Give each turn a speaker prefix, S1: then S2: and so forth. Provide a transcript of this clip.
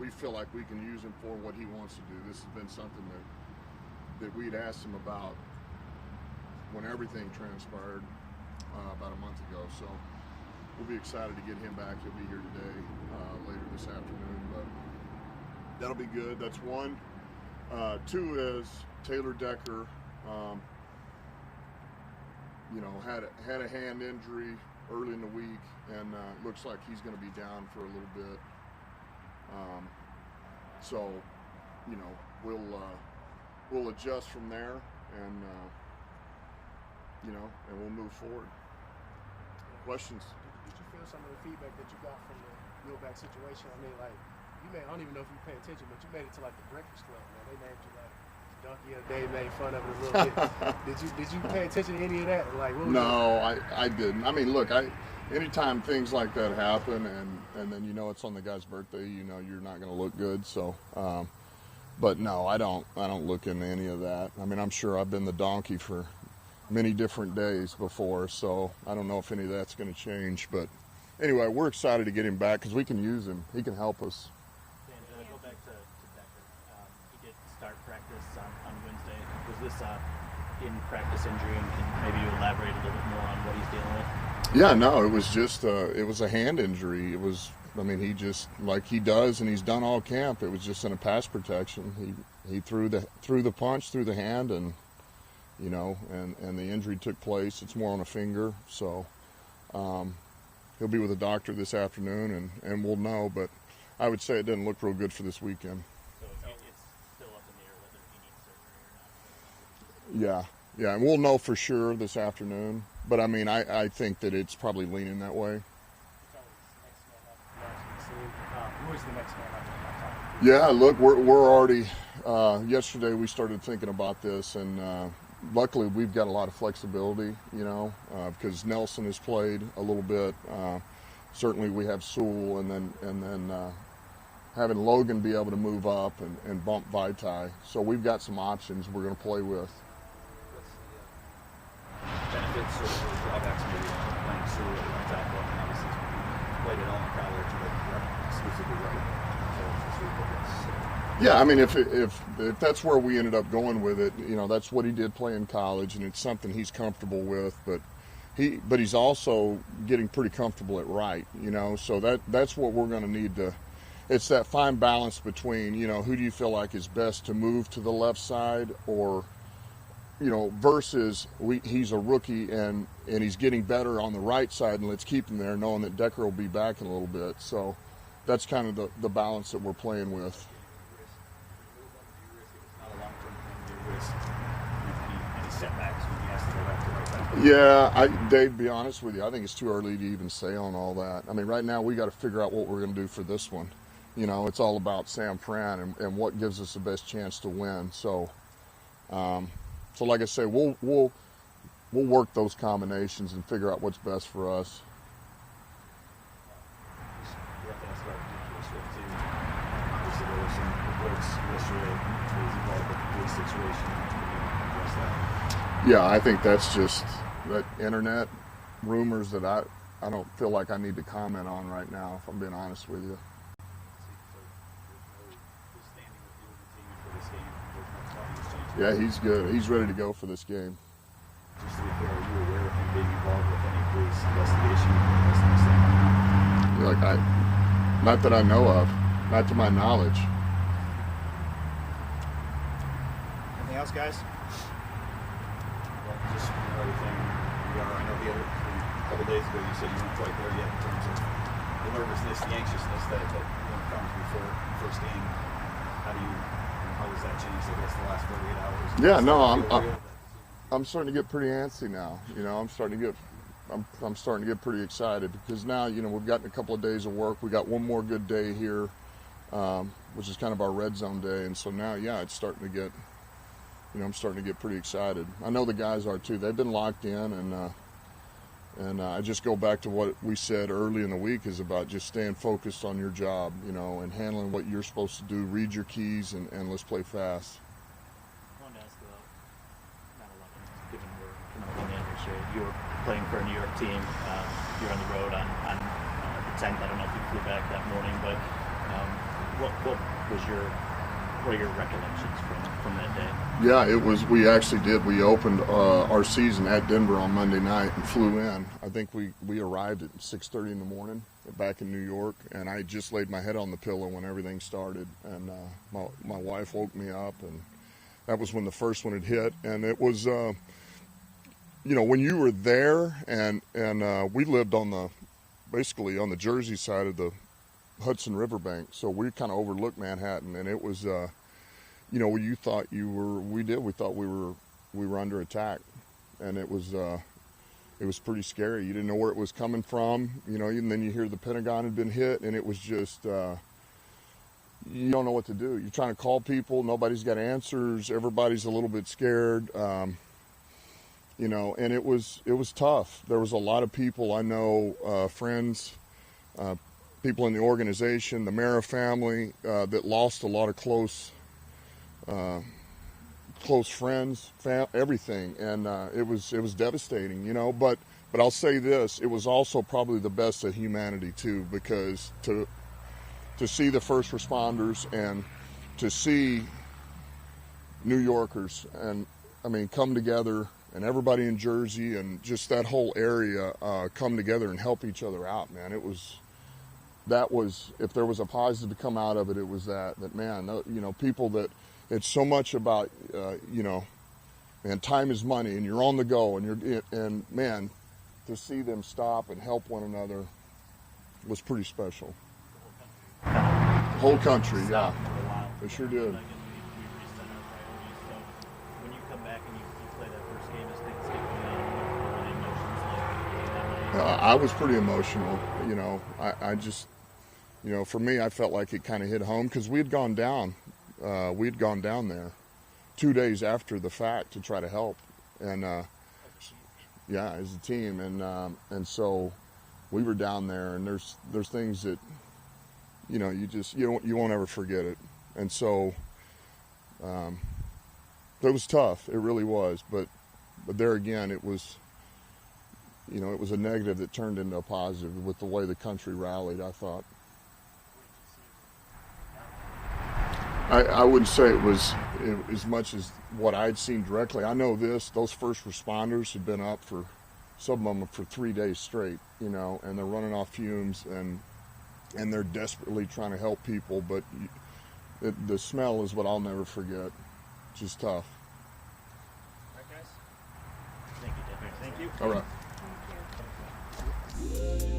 S1: we feel like we can use him for what he wants to do. This has been something that we'd asked him about when everything transpired about a month ago. So we'll be excited to get him back. He'll be here today, later this afternoon. But that'll be good. That's one. Two is Taylor Decker. Had a hand injury early in the week, and looks like he's going to be down for a little bit. So, we'll adjust from there, and and we'll move forward. Questions?
S2: Did you feel some of the feedback that you got from the Wheelback situation? I mean, like, I don't even know if you pay attention, but you made it to like the Breakfast Club, man. They named you like Donkey of the Day, made fun of it a little bit. Did you pay attention to any of that? Like, what was
S1: I didn't. I mean, look, anytime things like that happen, and then it's on the guy's birthday, you're not going to look good. So, but no, I don't look into any of that. I mean, I'm sure I've been the donkey for many different days before, so I don't know if any of that's going to change. But anyway, we're excited to get him back because we can use him. He can help us.
S3: Dan, go back to Decker. He did start practice on Wednesday. Was this in practice injury, and can maybe you elaborate a little bit more on what he's dealing with?
S1: Yeah, no, it was just it was a hand injury. He just, like he does, and he's done all camp. It was just in a pass protection. He threw the punch through the hand, and and the injury took place. It's more on a finger, so he'll be with a doctor this afternoon, and we'll know. But I would say it doesn't look real good for this weekend.
S3: So it's still up in the air whether he needs surgery or not.
S1: Yeah, and we'll know for sure this afternoon. But I mean, I think that it's probably leaning that way.
S2: Who is the next man up?
S1: Yeah, look, we're already. Yesterday we started thinking about this, and luckily we've got a lot of flexibility, because Nelson has played a little bit. Certainly we have Sewell, and then having Logan be able to move up and bump Vitae. So we've got some options we're going to play with.
S4: Benefits or drawbacks maybe playing Sewell at right tackle? Obviously, he's played it all in college, but exclusively right.
S1: Yeah, I mean, if that's where we ended up going with it, that's what he did play in college, and it's something he's comfortable with. But he's also getting pretty comfortable at right, So that's what we're going to need to. It's that fine balance between, who do you feel like is best to move to the left side, or versus he's a rookie and he's getting better on the right side, and let's keep him there, knowing that Decker will be back in a little bit. So that's kind of the balance that we're playing with. Yeah, Dave, be honest with you, I think it's too early to even say on all that. I mean, right now we got to figure out what we're going to do for this one. It's all about Sam Fran and what gives us the best chance to win. So like I say, we'll work those combinations and figure out what's best for us. Yeah, I think that's just that internet rumors that I don't feel like I need to comment on right now, if I'm being honest with you. Yeah, he's good. He's ready to go for this game.
S4: Just to be clear, are you aware of him being involved with any police investigation?
S1: Not that I know of, not to my knowledge.
S2: Anything else, guys?
S4: Well, just everything I know a couple days ago you said you weren't quite there yet in terms of the nervousness, the anxiousness that comes before the first game. How does that change, I guess, the last 48 hours?
S1: Yeah, no, I'm starting to get pretty antsy now. I'm starting to get pretty excited because now, we've gotten a couple of days of work. We got one more good day here, which is kind of our red zone day. And so now, yeah, it's starting to get, I'm starting to get pretty excited. I know the guys are too. They've been locked in, and I just go back to what we said early in the week is about just staying focused on your job, and handling what you're supposed to do. Read your keys and let's play fast.
S3: I wanted to ask about 9/11, given we're coming up on the anniversary. You were playing for a New York team. You're on the road on the 10th. I don't know if you flew back that morning, but what are your recollections from that day?
S1: Yeah, it was. We actually did. We opened our season at Denver on Monday night and flew in. I think we arrived at 6:30 in the morning back in New York, and I just laid my head on the pillow when everything started, and my wife woke me up, and that was when the first one had hit, and it was. When you were there, and we lived basically on the Jersey side of the Hudson River bank, so we kind of overlooked Manhattan, and it was, where you thought we thought we were under attack, and it was pretty scary. You didn't know where it was coming from, and then you hear the Pentagon had been hit, and it was just, you don't know what to do. You're trying to call people, nobody's got answers, everybody's a little bit scared, and it was tough. There was a lot of people I know, friends, people in the organization, the Mara family, that lost a lot of close friends, everything, and it was devastating, But I'll say this: it was also probably the best of humanity too, because to see the first responders and to see New Yorkers and come together, and everybody in Jersey and just that whole area come together and help each other out, man. That was, if there was a positive to come out of it, it was that man, people that, it's so much about, and time is money, and you're on the go, and man, to see them stop and help one another was pretty special. The whole country, yeah, they sure did. I was pretty emotional, I just, for me, I felt like it kind of hit home because we had gone down there 2 days after the fact to try to help, and yeah, as a team, and so we were down there, and there's things that, you won't ever forget it, and so it was tough, it really was, but there again, it was. It was a negative that turned into a positive with the way the country rallied, I thought. I wouldn't say it was as much as what I'd seen directly. I know those first responders had been up for, some of them for 3 days straight, and they're running off fumes, and they're desperately trying to help people, but the smell is what I'll never forget. Just tough.
S3: All right, guys. Thank you, David. Thank you.
S1: All right.
S5: Thank you.